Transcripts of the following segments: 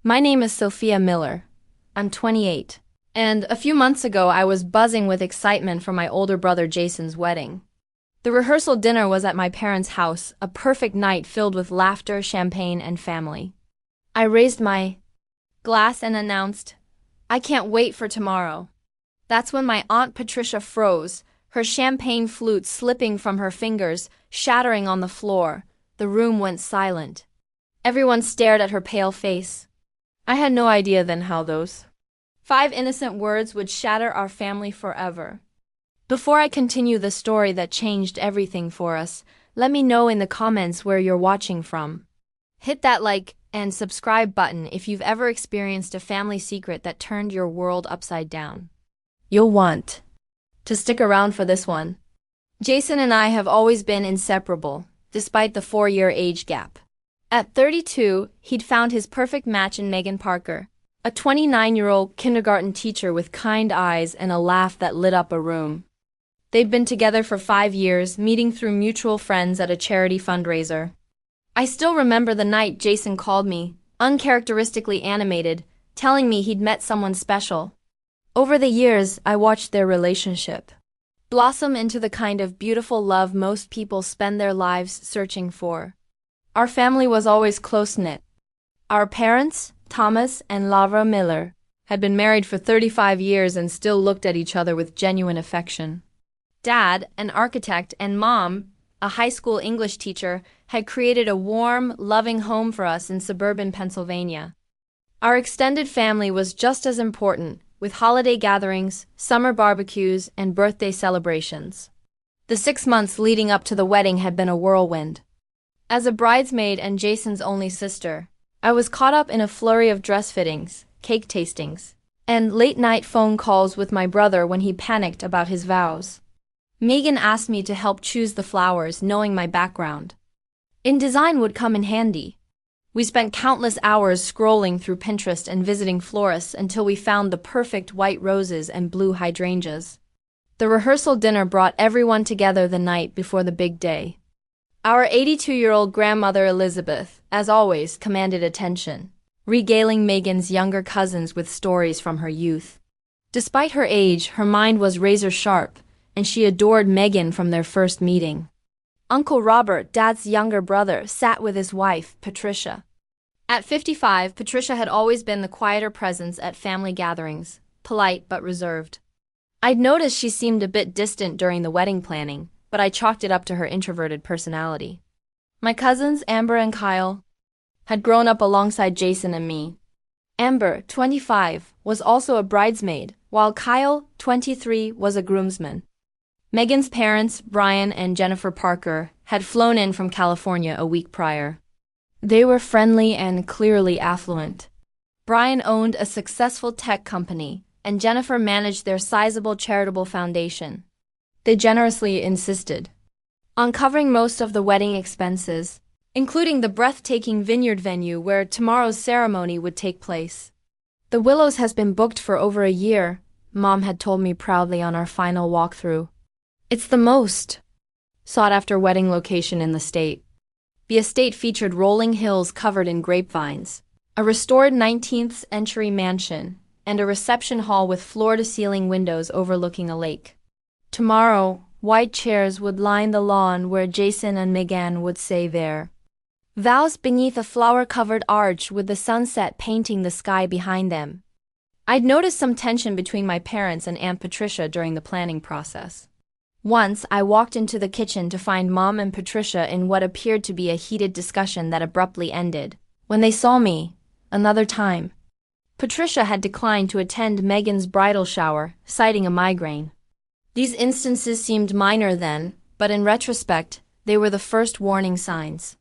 My name is Sophia Miller. I'm 28. And a few months ago, I was buzzing with excitement for my older brother Jason's wedding. The rehearsal dinner was at my parents' house, a perfect night filled with laughter, champagne, and family. I raised my glass and announced, "I can't wait for tomorrow." That's when my Aunt Patricia froze, her champagne flute slipping from her fingers, shattering on the floor. The room went silent. Everyone stared at her pale face. I had no idea then how those 5 innocent words would shatter our family forever. Before I continue the story that changed everything for us, let me know in the comments where you're watching from. Hit that like and subscribe button if you've ever experienced a family secret that turned your world upside down. You'll want to stick around for this one. Jason and I have always been inseparable, despite the 4-year age gap. At 32, he'd found his perfect match in Megan Parker, a 29-year-old kindergarten teacher with kind eyes and a laugh that lit up a room. They'd been together for 5 years, meeting through mutual friends at a charity fundraiser. I still remember the night Jason called me, uncharacteristically animated, telling me he'd met someone special. Over the years, I watched their relationship blossom into the kind of beautiful love most people spend their lives searching for. Our family was always close-knit. Our parents, Thomas and Lavra Miller, had been married for 35 years and still looked at each other with genuine affection. Dad, an architect, and Mom, a high school English teacher, had created a warm, loving home for us in suburban Pennsylvania. Our extended family was just as important, with holiday gatherings, summer barbecues, and birthday celebrations. The 6 months leading up to the wedding had been a whirlwind. As a bridesmaid and Jason's only sister, I was caught up in a flurry of dress fittings, cake tastings, and late-night phone calls with my brother when he panicked about his vows. Megan asked me to help choose the flowers, knowing my background in design would come in handy. We spent countless hours scrolling through Pinterest and visiting florists until we found the perfect white roses and blue hydrangeas. The rehearsal dinner brought everyone together the night before the big day. Our 82-year-old grandmother Elizabeth, as always, commanded attention, regaling Megan's younger cousins with stories from her youth. Despite her age, her mind was razor-sharp, and she adored Megan from their first meeting. Uncle Robert, Dad's younger brother, sat with his wife, Patricia. At 55, Patricia had always been the quieter presence at family gatherings, polite but reserved. I'd noticed she seemed a bit distant during the wedding planning, but I chalked it up to her introverted personality. My cousins, Amber and Kyle, had grown up alongside Jason and me. Amber, 25, was also a bridesmaid, while Kyle, 23, was a groomsman. Megan's parents, Brian and Jennifer Parker, had flown in from California a week prior. They were friendly and clearly affluent. Brian owned a successful tech company, and Jennifer managed their sizable charitable foundation. They generously insisted on covering most of the wedding expenses, including the breathtaking vineyard venue where tomorrow's ceremony would take place. "The Willows has been booked for over a year," Mom had told me proudly on our final walkthrough. "It's the most sought-after wedding location in the state." The estate featured rolling hills covered in grapevines, a restored 19th-century mansion, and a reception hall with floor-to-ceiling windows overlooking a lake. Tomorrow, white chairs would line the lawn where Jason and Megan would say their vows beneath a flower-covered arch with the sunset painting the sky behind them. I'd noticed some tension between my parents and Aunt Patricia during the planning process. Once, I walked into the kitchen to find Mom and Patricia in what appeared to be a heated discussion that abruptly ended when they saw me, another time. Patricia had declined to attend Megan's bridal shower, citing a migraine. These instances seemed minor then, but in retrospect, they were the first warning signs.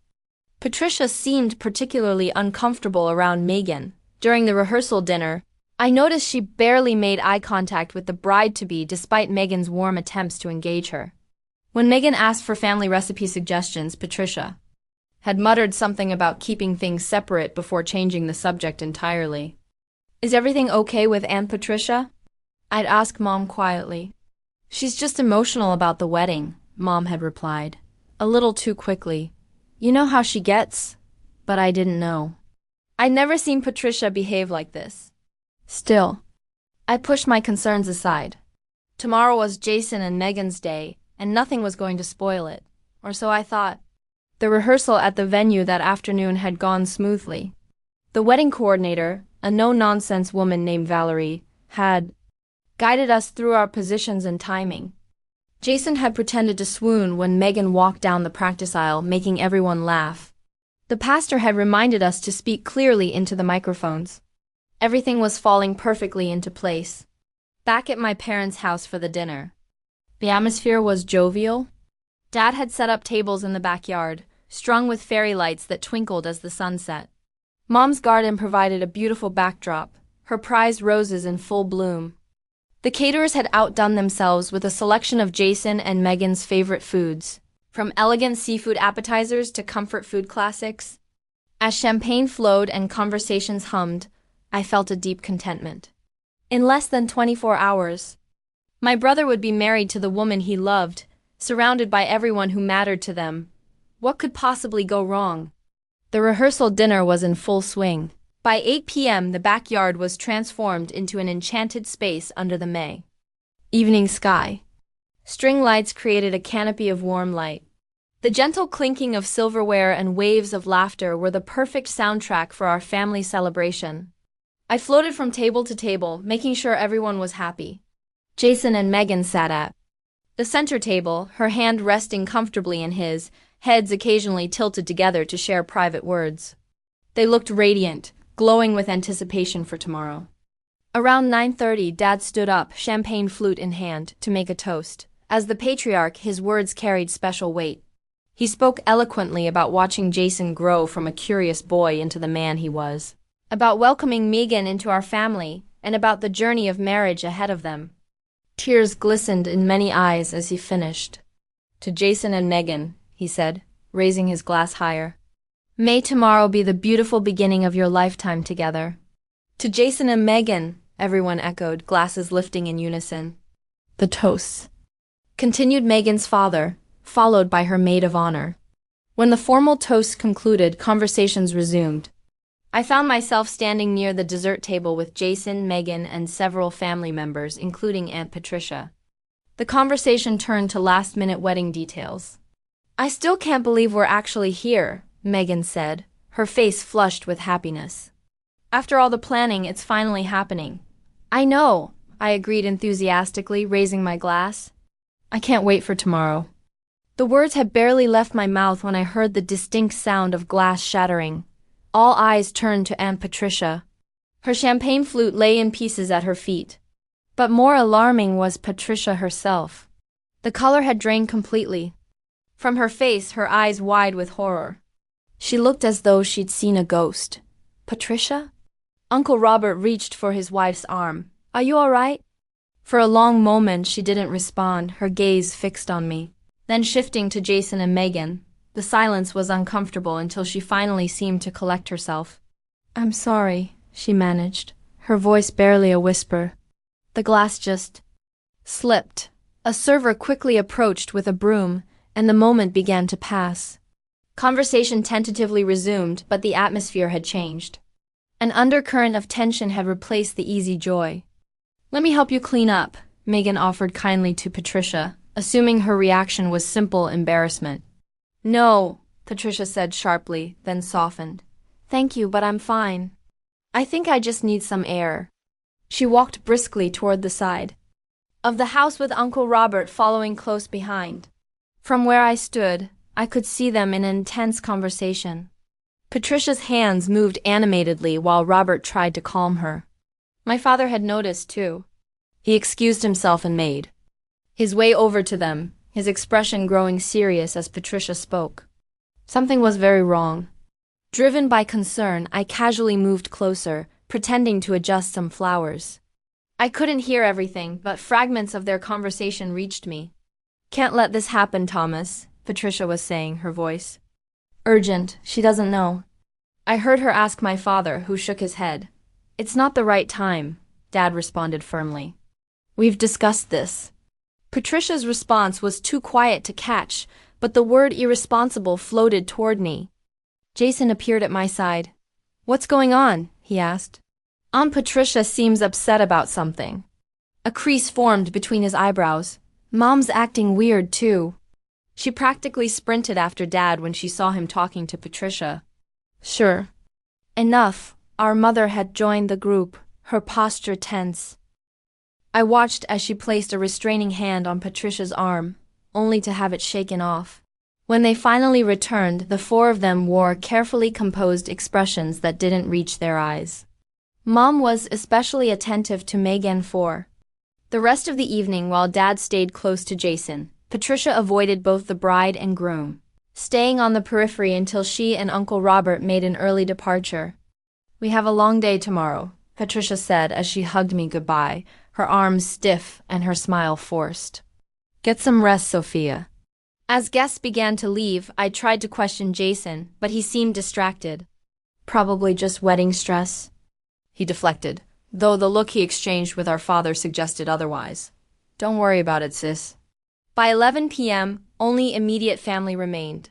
Patricia seemed particularly uncomfortable around Megan. During the rehearsal dinner, I noticed she barely made eye contact with the bride-to-be despite Megan's warm attempts to engage her. When Megan asked for family recipe suggestions, Patricia had muttered something about keeping things separate before changing the subject entirely. "Is everything okay with Aunt Patricia?" I'd ask Mom quietly. "She's just emotional about the wedding," Mom had replied, a little too quickly. "You know how she gets?" But I didn't know. I'd never seen Patricia behave like this. Still, I pushed my concerns aside. Tomorrow was Jason and Megan's day, and nothing was going to spoil it, or so I thought. The rehearsal at the venue that afternoon had gone smoothly. The wedding coordinator, a no-nonsense woman named Valerie, had guided us through our positions and timing. Jason had pretended to swoon when Megan walked down the practice aisle, making everyone laugh. The pastor had reminded us to speak clearly into the microphones. Everything was falling perfectly into place. Back at my parents' house for the dinner. The atmosphere was jovial. Dad had set up tables in the backyard, strung with fairy lights that twinkled as the sun set. Mom's garden provided a beautiful backdrop, her prized roses in full bloom. The caterers had outdone themselves with a selection of Jason and Megan's favorite foods, from elegant seafood appetizers to comfort food classics. As champagne flowed and conversations hummed, I felt a deep contentment. In less than 24 hours, my brother would be married to the woman he loved, surrounded by everyone who mattered to them. What could possibly go wrong? The rehearsal dinner was in full swing. By 8 p.m., the backyard was transformed into an enchanted space under the May evening sky. String lights created a canopy of warm light. The gentle clinking of silverware and waves of laughter were the perfect soundtrack for our family celebration. I floated from table to table, making sure everyone was happy. Jason and Megan sat at the center table, her hand resting comfortably in his, heads occasionally tilted together to share private words. They looked radiant, glowing with anticipation for tomorrow. Around 9:30, Dad stood up, champagne flute in hand, to make a toast. As the patriarch, his words carried special weight. He spoke eloquently about watching Jason grow from a curious boy into the man he was, about welcoming Megan into our family, and about the journey of marriage ahead of them. Tears glistened in many eyes as he finished. To Jason and Megan, he said, raising his glass higher. May tomorrow be the beautiful beginning of your lifetime together. To Jason and Megan, everyone echoed, glasses lifting in unison. The toasts continued Megan's father, followed by her maid of honor. When the formal toasts concluded, conversations resumed. I found myself standing near the dessert table with Jason, Megan, and several family members, including Aunt Patricia. The conversation turned to last-minute wedding details. I still can't believe we're actually here, Megan said, her face flushed with happiness. After all the planning, it's finally happening. I know, I agreed enthusiastically, raising my glass. I can't wait for tomorrow. The words had barely left my mouth when I heard the distinct sound of glass shattering. All eyes turned to Aunt Patricia. Her champagne flute lay in pieces at her feet. But more alarming was Patricia herself. The color had drained completely. From her face, her eyes wide with horror. She looked as though she'd seen a ghost. Patricia? Uncle Robert reached for his wife's arm. Are you all right? For a long moment, she didn't respond, her gaze fixed on me. Then shifting to Jason and Megan, the silence was uncomfortable until she finally seemed to collect herself. I'm sorry, she managed, her voice barely a whisper. The glass just slipped. A server quickly approached with a broom, and the moment began to pass. Conversation tentatively resumed, but the atmosphere had changed. An undercurrent of tension had replaced the easy joy. Let me help you clean up, Megan offered kindly to Patricia, assuming her reaction was simple embarrassment. No, Patricia said sharply, then softened. Thank you, but I'm fine. I think I just need some air. She walked briskly toward the side of the house with Uncle Robert following close behind. From where I stood, I could see them in an intense conversation. Patricia's hands moved animatedly while Robert tried to calm her. My father had noticed, too. He excused himself and made his way over to them, his expression growing serious as Patricia spoke. Something was very wrong. Driven by concern, I casually moved closer, pretending to adjust some flowers. I couldn't hear everything, but fragments of their conversation reached me. Can't let this happen, Thomas, Patricia was saying, her voice urgent. She doesn't know. I heard her ask my father, who shook his head. It's not the right time, Dad responded firmly. We've discussed this. Patricia's response was too quiet to catch, but the word irresponsible floated toward me. Jason appeared at my side. What's going on? He asked. Aunt Patricia seems upset about something. A crease formed between his eyebrows. Mom's acting weird, too. She practically sprinted after Dad when she saw him talking to Patricia. Sure. Enough. Our mother had joined the group, her posture tense. I watched as she placed a restraining hand on Patricia's arm, only to have it shaken off. When they finally returned, the four of them wore carefully composed expressions that didn't reach their eyes. Mom was especially attentive to Megan for the rest of the evening while Dad stayed close to Jason. Patricia avoided both the bride and groom, staying on the periphery until she and Uncle Robert made an early departure. We have a long day tomorrow, Patricia said as she hugged me goodbye, her arms stiff and her smile forced. Get some rest, Sophia. As guests began to leave, I tried to question Jason, but he seemed distracted. Probably just wedding stress, he deflected, though the look he exchanged with our father suggested otherwise. Don't worry about it, sis. By 11 p.m., only immediate family remained.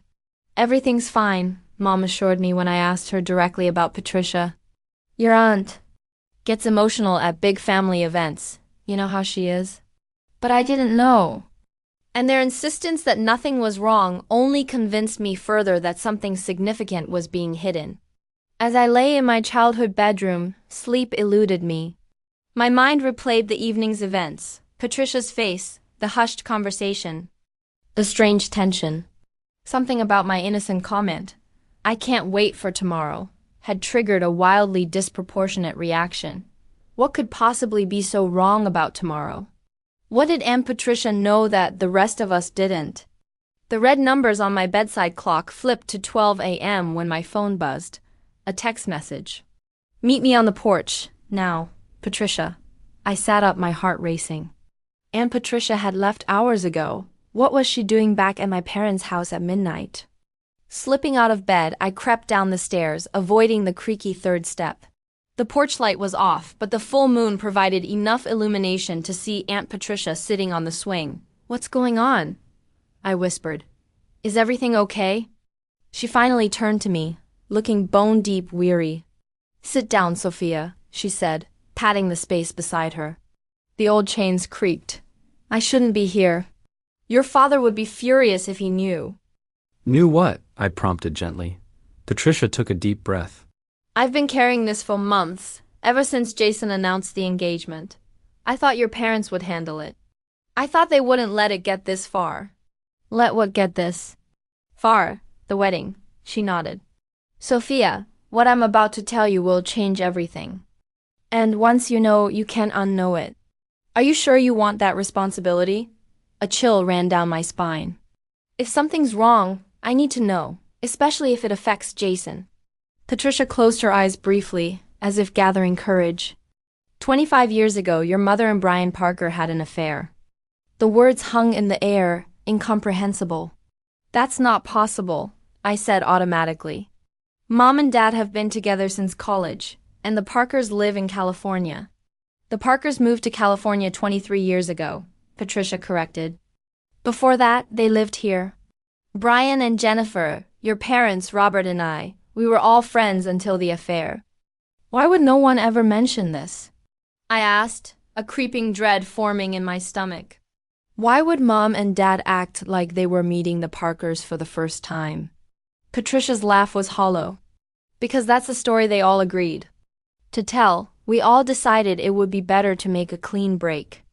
Everything's fine, Mom assured me when I asked her directly about Patricia. Your aunt gets emotional at big family events. You know how she is? But I didn't know. And their insistence that nothing was wrong only convinced me further that something significant was being hidden. As I lay in my childhood bedroom, sleep eluded me. My mind replayed the evening's events, Patricia's face, the hushed conversation, the strange tension. Something about my innocent comment, "I can't wait for tomorrow," had triggered a wildly disproportionate reaction. What could possibly be so wrong about tomorrow? What did Aunt Patricia know that the rest of us didn't? The red numbers on my bedside clock flipped to 12 a.m. when my phone buzzed. A text message. Meet me on the porch, now, Patricia. I sat up, my heart racing. Aunt Patricia had left hours ago. What was she doing back at my parents' house at midnight? Slipping out of bed, I crept down the stairs, avoiding the creaky third step. The porch light was off, but the full moon provided enough illumination to see Aunt Patricia sitting on the swing. What's going on? I whispered. Is everything okay? She finally turned to me, looking bone-deep weary. Sit down, Sophia, she said, patting the space beside her. The old chains creaked. I shouldn't be here. Your father would be furious if he knew. Knew what? I prompted gently. Patricia took a deep breath. I've been carrying this for months, ever since Jason announced the engagement. I thought your parents would handle it. I thought they wouldn't let it get this far. Let what get this far? The wedding, she nodded. Sophia, what I'm about to tell you will change everything. And once you know, you can't unknow it. Are you sure you want that responsibility? A chill ran down my spine. If something's wrong, I need to know, especially if it affects Jason. Patricia closed her eyes briefly, as if gathering courage. 25 years ago, your mother and Brian Parker had an affair. The words hung in the air, incomprehensible. That's not possible, I said automatically. Mom and Dad have been together since college, and the Parkers live in California. The Parkers moved to California 23 years ago, Patricia corrected. Before that, they lived here. Brian and Jennifer, your parents, Robert and I, we were all friends until the affair. Why would no one ever mention this? I asked, a creeping dread forming in my stomach. Why would Mom and Dad act like they were meeting the Parkers for the first time? Patricia's laugh was hollow. Because that's the story they all agreed to tell. We all decided it would be better to make a clean break.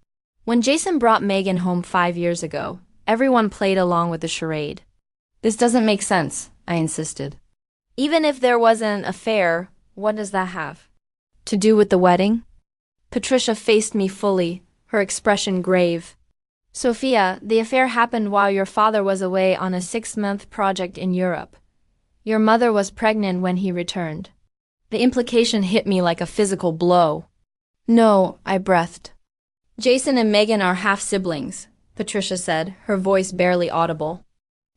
When Jason brought Megan home 5 years ago, everyone played along with the charade. This doesn't make sense, I insisted. Even if there was an affair, what does that have to do with the wedding? Patricia faced me fully, her expression grave. Sophia, the affair happened while your father was away on a 6-month project in Europe. Your mother was pregnant when he returned. The implication hit me like a physical blow. No, I breathed. Jason and Megan are half-siblings, Patricia said, her voice barely audible.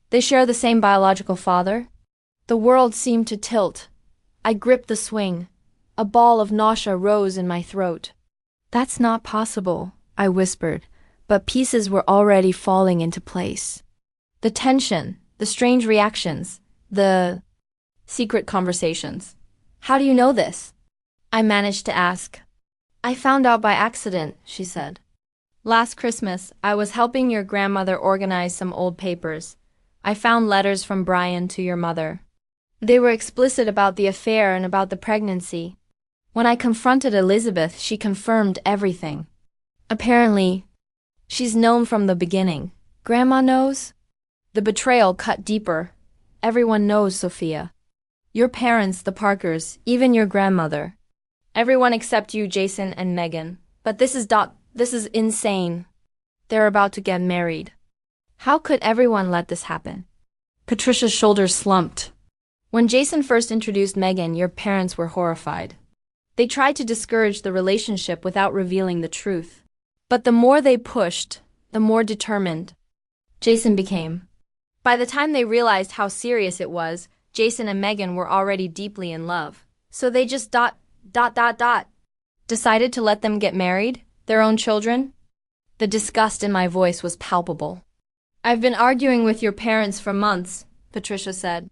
They share the same biological father? The world seemed to tilt. I gripped the swing. A ball of nausea rose in my throat. That's not possible, I whispered, but pieces were already falling into place. The tension, the strange reactions, the secret conversations. How do you know this? I managed to ask. I found out by accident, she said. Last Christmas, I was helping your grandmother organize some old papers. I found letters from Brian to your mother. They were explicit about the affair and about the pregnancy. When I confronted Elizabeth, she confirmed everything. Apparently, she's known from the beginning. Grandma knows? The betrayal cut deeper. Everyone knows, Sophia. Your parents, the Parkers, even your grandmother. Everyone except you, Jason and Megan. But this is insane. They're about to get married. How could everyone let this happen? Patricia's shoulders slumped. When Jason first introduced Megan, your parents were horrified. They tried to discourage the relationship without revealing the truth. But the more they pushed, the more determined Jason became. By the time they realized how serious it was, Jason and Megan were already deeply in love. So they just decided to let them get married, their own children. The disgust in my voice was palpable. I've been arguing with your parents for months, Patricia said.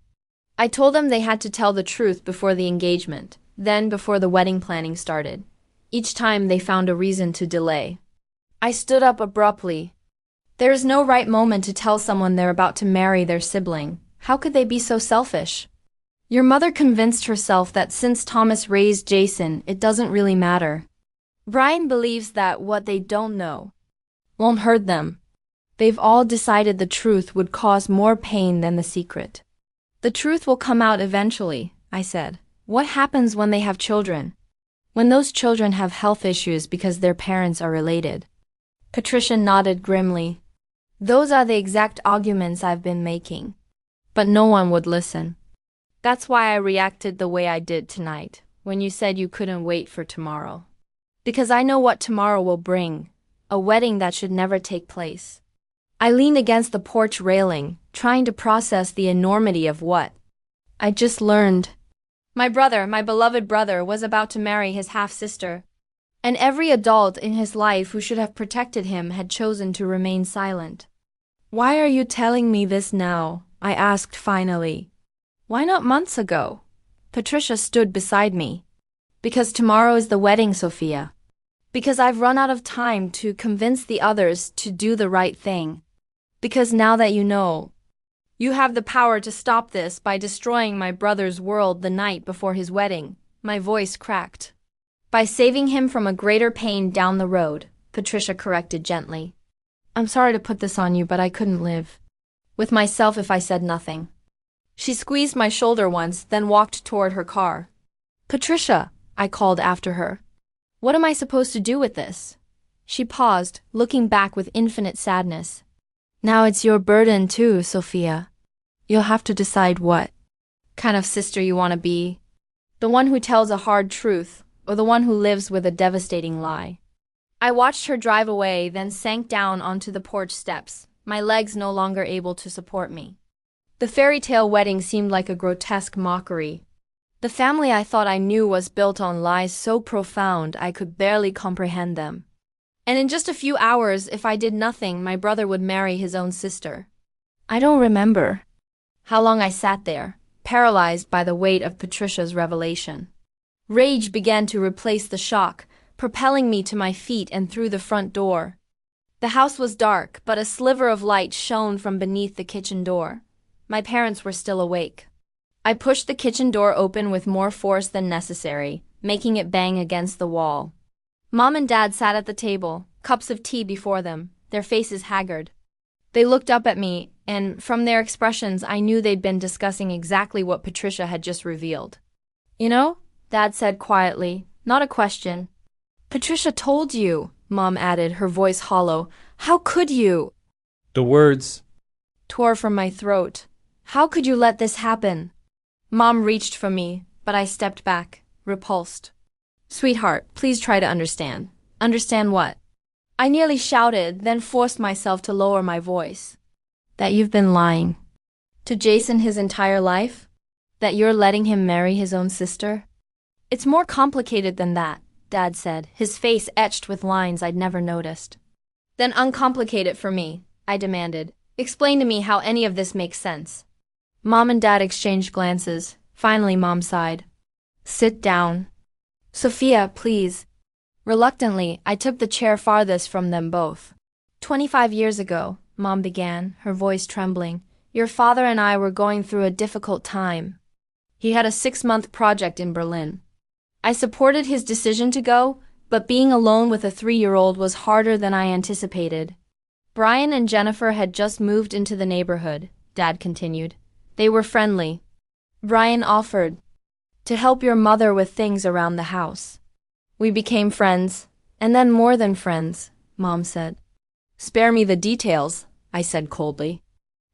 I told them they had to tell the truth before the engagement, then before the wedding planning started. Each time they found a reason to delay. I stood up abruptly. There is no right moment to tell someone they're about to marry their sibling. How could they be so selfish? Your mother convinced herself that since Thomas raised Jason, it doesn't really matter. Brian believes that what they don't know won't hurt them. They've all decided the truth would cause more pain than the secret. The truth will come out eventually, I said. What happens when they have children? When those children have health issues because their parents are related? Patricia nodded grimly. Those are the exact arguments I've been making. But no one would listen. That's why I reacted the way I did tonight, when you said you couldn't wait for tomorrow. Because I know what tomorrow will bring, a wedding that should never take place. I leaned against the porch railing, trying to process the enormity of what I just learned. My beloved brother, was about to marry his half-sister. And every adult in his life who should have protected him had chosen to remain silent. Why are you telling me this now? I asked finally. Why not months ago? Patricia stood beside me. Because tomorrow is the wedding, Sophia. Because I've run out of time to convince the others to do the right thing. Because now that you know, you have the power to stop this by destroying my brother's world the night before his wedding. My voice cracked. By saving him from a greater pain down the road, Patricia corrected gently. I'm sorry to put this on you, but I couldn't live with myself if I said nothing. She squeezed my shoulder once, then walked toward her car. Patricia, I called after her. What am I supposed to do with this? She paused, looking back with infinite sadness. Now it's your burden too, Sophia. You'll have to decide what kind of sister you want to be. The one who tells a hard truth, or the one who lives with a devastating lie. I watched her drive away, then sank down onto the porch steps, my legs no longer able to support me. The fairy tale wedding seemed like a grotesque mockery. The family I thought I knew was built on lies so profound I could barely comprehend them. And in just a few hours, if I did nothing, my brother would marry his own sister. I don't remember how long I sat there, paralyzed by the weight of Patricia's revelation. Rage began to replace the shock, propelling me to my feet and through the front door. The house was dark, but a sliver of light shone from beneath the kitchen door. My parents were still awake. I pushed the kitchen door open with more force than necessary, making it bang against the wall. Mom and Dad sat at the table, cups of tea before them, their faces haggard. They looked up at me, and from their expressions I knew they'd been discussing exactly what Patricia had just revealed. You know, Dad said quietly, not a question. Patricia told you, Mom added, her voice hollow. How could you? The words tore from my throat. How could you let this happen? Mom reached for me, but I stepped back, repulsed. Sweetheart, please try to understand. Understand what? I nearly shouted, then forced myself to lower my voice. That you've been lying to Jason his entire life? That you're letting him marry his own sister? It's more complicated than that, Dad said, his face etched with lines I'd never noticed. Then uncomplicate it for me, I demanded. Explain to me how any of this makes sense. Mom and Dad exchanged glances. Finally, Mom sighed. Sit down. Sophia, please. Reluctantly, I took the chair farthest from them both. 25 years ago, Mom began, her voice trembling, your father and I were going through a difficult time. He had a 6-month project in Berlin. I supported his decision to go, but being alone with a 3-year-old was harder than I anticipated. Brian and Jennifer had just moved into the neighborhood, Dad continued. They were friendly. Brian offered to help your mother with things around the house. We became friends, and then more than friends, Mom said. Spare me the details, I said coldly.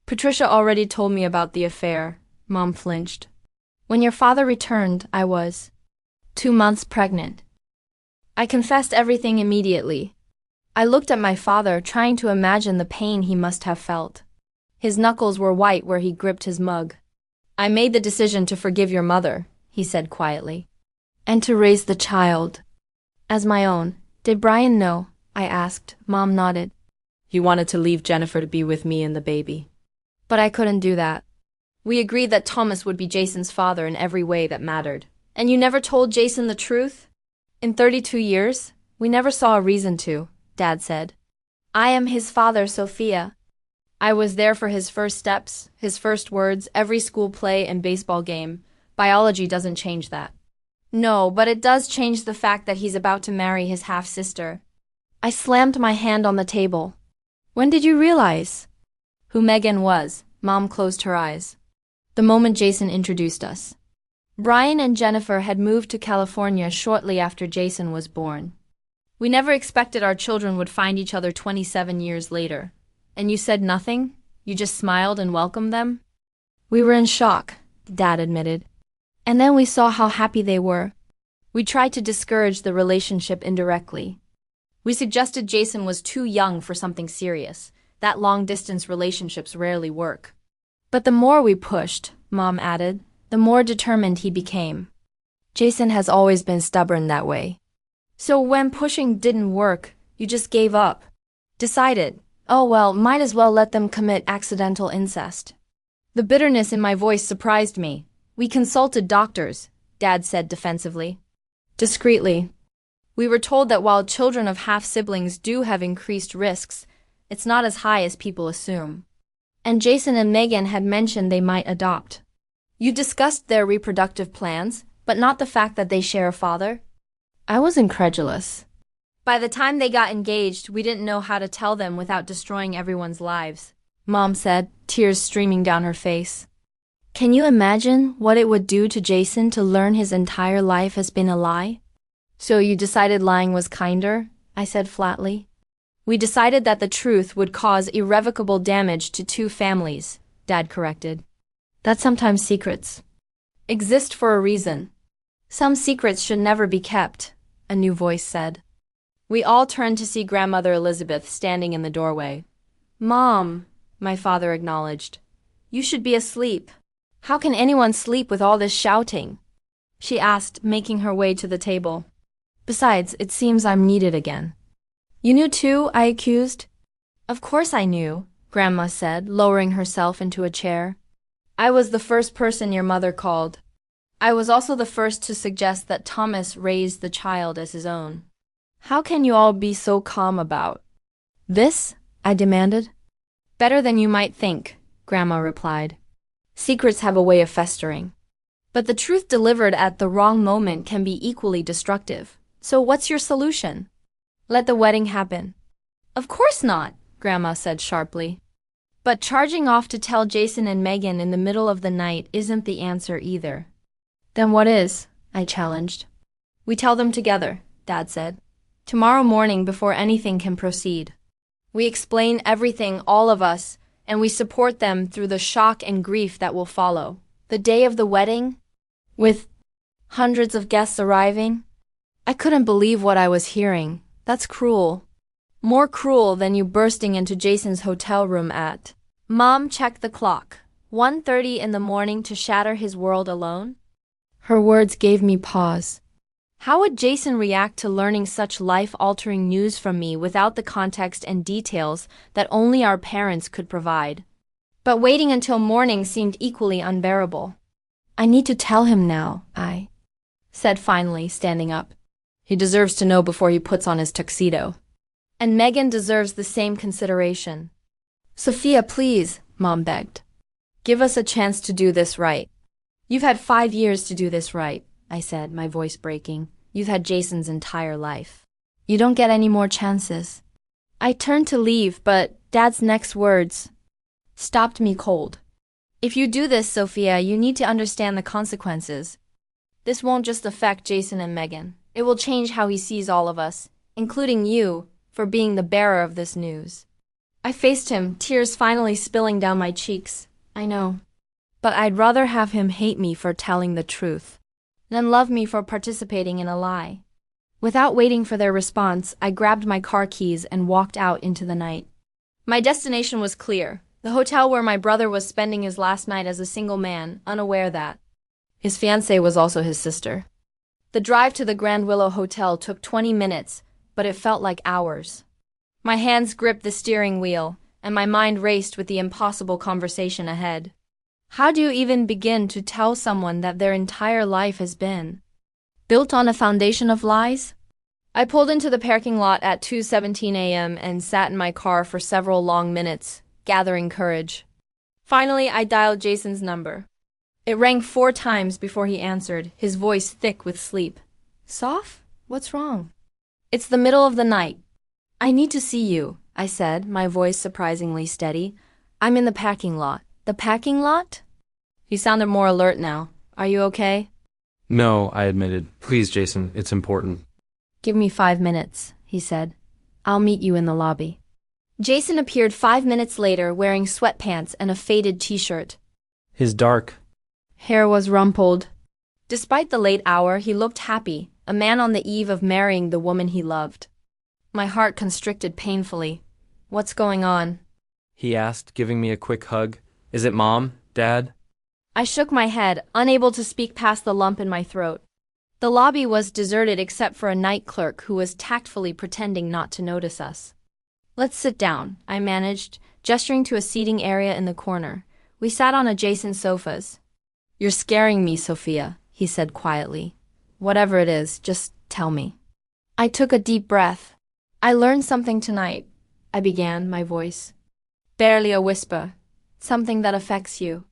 Patricia already told me about the affair, Mom flinched. When your father returned, I was 2 months pregnant. I confessed everything immediately. I looked at my father, trying to imagine the pain he must have felt. His knuckles were white where he gripped his mug. I made the decision to forgive your mother, he said quietly, and to raise the child as my own. Did Brian know? I asked. Mom nodded. He wanted to leave Jennifer to be with me and the baby. But I couldn't do that. We agreed that Thomas would be Jason's father in every way that mattered. And you never told Jason the truth? In 32 years, we never saw a reason to, Dad said. I am his father, Sophia. I was there for his first steps, his first words, every school play and baseball game. Biology doesn't change that. No, but it does change the fact that he's about to marry his half-sister. I slammed my hand on the table. When did you realize who Megan was? Mom closed her eyes. The moment Jason introduced us. Brian and Jennifer had moved to California shortly after Jason was born. We never expected our children would find each other 27 years later. And you said nothing? You just smiled and welcomed them? We were in shock, Dad admitted. And then we saw how happy they were. We tried to discourage the relationship indirectly. We suggested Jason was too young for something serious, that long-distance relationships rarely work. But the more we pushed, Mom added, the more determined he became. Jason has always been stubborn that way. So when pushing didn't work, you just gave up. Decided, oh well, might as well let them commit accidental incest. The bitterness in my voice surprised me. We consulted doctors, Dad said defensively. Discreetly. We were told that while children of half-siblings do have increased risks, it's not as high as people assume. And Jason and Megan had mentioned they might adopt. You discussed their reproductive plans, but not the fact that they share a father? I was incredulous. By the time they got engaged, we didn't know how to tell them without destroying everyone's lives, Mom said, tears streaming down her face. Can you imagine what it would do to Jason to learn his entire life has been a lie? So you decided lying was kinder? I said flatly. We decided that the truth would cause irrevocable damage to 2 families, Dad corrected. That sometimes secrets exist for a reason. Some secrets should never be kept, a new voice said. We all turned to see Grandmother Elizabeth standing in the doorway. Mom, my father acknowledged. You should be asleep. How can anyone sleep with all this shouting? She asked, making her way to the table. Besides, it seems I'm needed again. You knew too? I accused. Of course I knew, Grandma said, lowering herself into a chair. I was the first person your mother called. I was also the first to suggest that Thomas raise the child as his own. How can you all be so calm about this? I demanded. Better than you might think, Grandma replied. Secrets have a way of festering. But the truth delivered at the wrong moment can be equally destructive. So what's your solution? Let the wedding happen. Of course not, Grandma said sharply. But charging off to tell Jason and Megan in the middle of the night isn't the answer either. Then what is? I challenged. We tell them together, Dad said. Tomorrow morning before anything can proceed. We explain everything, all of us, and we support them through the shock and grief that will follow. The day of the wedding, with hundreds of guests arriving. I couldn't believe what I was hearing. That's cruel. More cruel than you bursting into Jason's hotel room at. Mom checked the clock. 1:30 in the morning to shatter his world alone? Her words gave me pause. How would Jason react to learning such life-altering news from me without the context and details that only our parents could provide? But waiting until morning seemed equally unbearable. I need to tell him now, I said finally, standing up. He deserves to know before he puts on his tuxedo. And Megan deserves the same consideration. Sophia, please, Mom begged. Give us a chance to do this right. You've had 5 years to do this right, I said, my voice breaking. You've had Jason's entire life. You don't get any more chances. I turned to leave, but Dad's next words stopped me cold. If you do this, Sophia, you need to understand the consequences. This won't just affect Jason and Megan. It will change how he sees all of us, including you, for being the bearer of this news. I faced him, tears finally spilling down my cheeks. I know. But I'd rather have him hate me for telling the truth than love me for participating in a lie. Without waiting for their response, I grabbed my car keys and walked out into the night. My destination was clear, the hotel where my brother was spending his last night as a single man, unaware that his fiancée was also his sister. The drive to the Grand Willow Hotel took 20 minutes, but it felt like hours. My hands gripped the steering wheel, and my mind raced with the impossible conversation ahead. How do you even begin to tell someone that their entire life has been built on a foundation of lies? I pulled into the parking lot at 2:17 a.m. and sat in my car for several long minutes, gathering courage. Finally, I dialed Jason's number. It rang 4 times before he answered, his voice thick with sleep. Soph? What's wrong? It's the middle of the night. I need to see you, I said, my voice surprisingly steady. I'm in the parking lot. The parking lot? He sounded more alert now. Are you okay? No, I admitted. Please, Jason, it's important. Give me 5 minutes, he said. I'll meet you in the lobby. Jason appeared 5 minutes later wearing sweatpants and a faded t-shirt. His dark hair was rumpled. Despite the late hour, he looked happy, a man on the eve of marrying the woman he loved. My heart constricted painfully. What's going on? He asked, giving me a quick hug. Is it Mom? Dad? I shook my head, unable to speak past the lump in my throat. The lobby was deserted except for a night clerk who was tactfully pretending not to notice us. Let's sit down, I managed, gesturing to a seating area in the corner. We sat on adjacent sofas. You're scaring me, Sophia, he said quietly. Whatever it is, just tell me. I took a deep breath. I learned something tonight, I began, my voice barely a whisper. Something that affects you.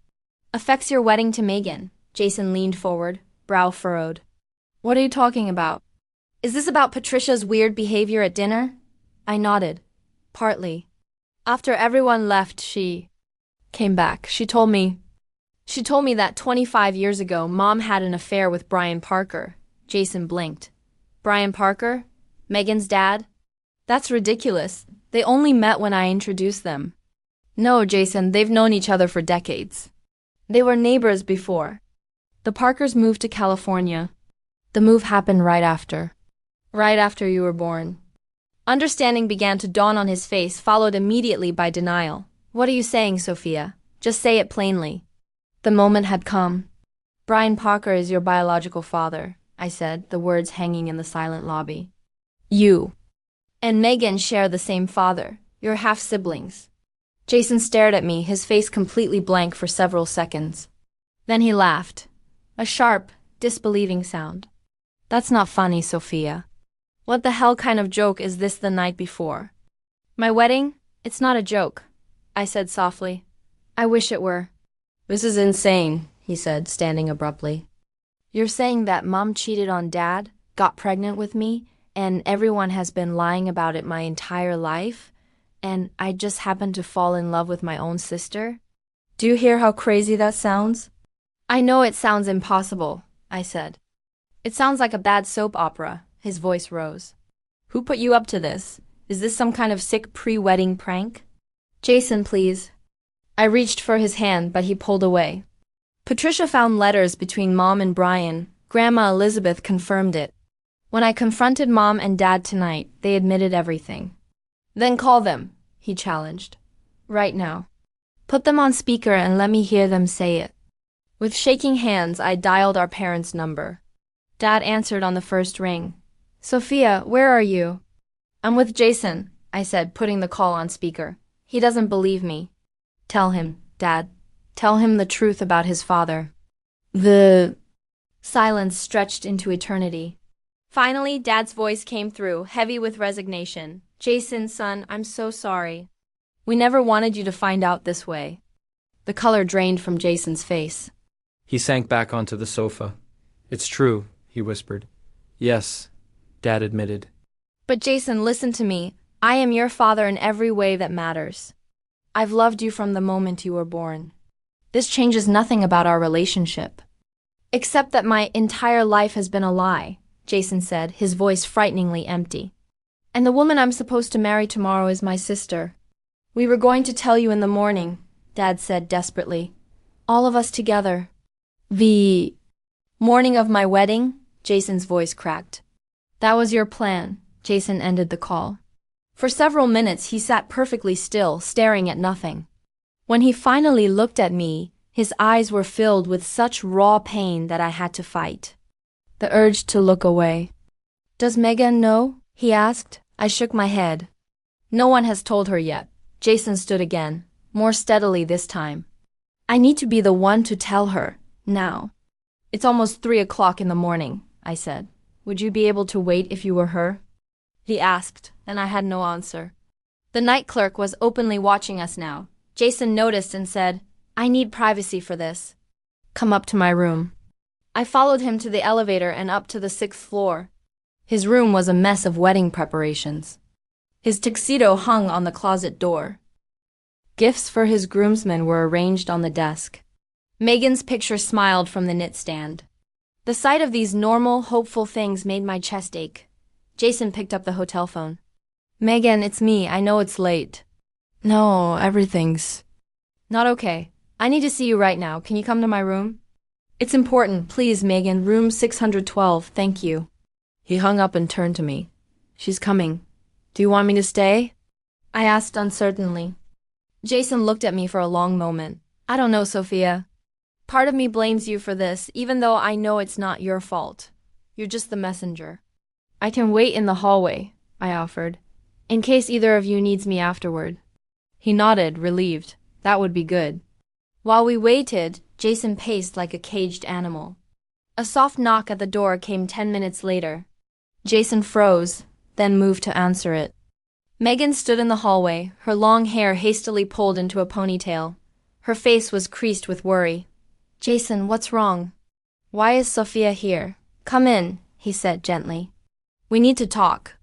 Affects your wedding to Megan. Jason leaned forward, brow furrowed. What are you talking about? Is this about Patricia's weird behavior at dinner? I nodded. Partly. After everyone left, she came back. She told me that 25 years ago, Mom had an affair with Brian Parker. Jason blinked. Brian Parker? Megan's dad? That's ridiculous. They only met when I introduced them. No, Jason, they've known each other for decades. They were neighbors before. The Parkers moved to California. The move happened right after you were born. Understanding began to dawn on his face, followed immediately by denial. What are you saying, Sophia? Just say it plainly. The moment had come. Brian Parker is your biological father, I said, the words hanging in the silent lobby. You and Megan share the same father. You're half-siblings. Jason stared at me, his face completely blank for several seconds. Then he laughed. A sharp, disbelieving sound. That's not funny, Sophia. What the hell kind of joke is this the night before? My wedding? It's not a joke, I said softly. I wish it were. This is insane, he said, standing abruptly. You're saying that Mom cheated on Dad, got pregnant with me, and everyone has been lying about it my entire life, and I just happened to fall in love with my own sister? Do you hear how crazy that sounds? I know it sounds impossible, I said. It sounds like a bad soap opera. His voice rose. Who put you up to this? Is this some kind of sick pre-wedding prank? Jason, please. I reached for his hand, but he pulled away. Patricia found letters between Mom and Brian. Grandma Elizabeth confirmed it. When I confronted Mom and Dad tonight, they admitted everything. Then call them, he challenged. Right now. Put them on speaker and let me hear them say it. With shaking hands, I dialed our parents' number. Dad answered on the first ring. Sophia, where are you? I'm with Jason, I said, putting the call on speaker. He doesn't believe me. Tell him, Dad. Tell him the truth about his father. Silence stretched into eternity. Finally, Dad's voice came through, heavy with resignation. Jason, son, I'm so sorry. We never wanted you to find out this way. The color drained from Jason's face. He sank back onto the sofa. It's true, he whispered. Yes, Dad admitted. But Jason, listen to me. I am your father in every way that matters. I've loved you from the moment you were born. This changes nothing about our relationship. Except that my entire life has been a lie, Jason said, his voice frighteningly empty. And the woman I'm supposed to marry tomorrow is my sister. We were going to tell you in the morning, Dad said desperately. All of us together. The morning of my wedding? Jason's voice cracked. That was your plan, Jason ended the call. For several minutes he sat perfectly still, staring at nothing. When he finally looked at me, his eyes were filled with such raw pain that I had to fight the urge to look away. Does Megan know? He asked. I shook my head. No one has told her yet. Jason stood again, more steadily this time. I need to be the one to tell her, now. It's almost 3 o'clock in the morning, I said. Would you be able to wait if you were her? He asked, and I had no answer. The night clerk was openly watching us now. Jason noticed and said, I need privacy for this. Come up to my room. I followed him to the elevator and up to the 6th floor. His room was a mess of wedding preparations. His tuxedo hung on the closet door. Gifts for his groomsmen were arranged on the desk. Megan's picture smiled from the knitstand. The sight of these normal, hopeful things made my chest ache. Jason picked up the hotel phone. Megan, it's me. I know it's late. No, everything's not okay. I need to see you right now. Can you come to my room? It's important. Please, Megan. Room 612. Thank you. He hung up and turned to me. She's coming. Do you want me to stay? I asked uncertainly. Jason looked at me for a long moment. I don't know, Sophia. Part of me blames you for this, even though I know it's not your fault. You're just the messenger. I can wait in the hallway, I offered, in case either of you needs me afterward. He nodded, relieved. That would be good. While we waited, Jason paced like a caged animal. A soft knock at the door came 10 minutes later. Jason froze, then moved to answer it. Megan stood in the hallway, her long hair hastily pulled into a ponytail. Her face was creased with worry. Jason, what's wrong? Why is Sophia here? Come in, he said gently. We need to talk.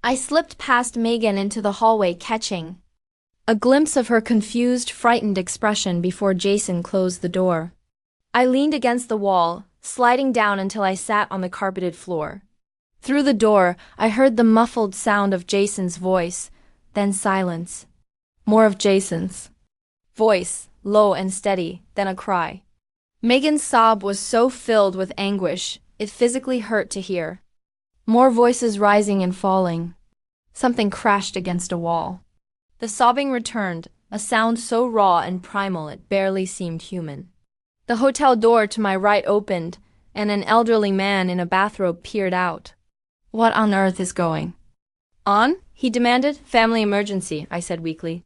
I slipped past Megan into the hallway, catching a glimpse of her confused, frightened expression before Jason closed the door. I leaned against the wall, sliding down until I sat on the carpeted floor. Through the door, I heard the muffled sound of Jason's voice, then silence. More of Jason's voice, low and steady, then a cry. Megan's sob was so filled with anguish, it physically hurt to hear. More voices rising and falling. Something crashed against a wall. The sobbing returned, a sound so raw and primal it barely seemed human. The hotel door to my right opened, and an elderly man in a bathrobe peered out. What on earth is going on? He demanded. Family emergency, I said weakly.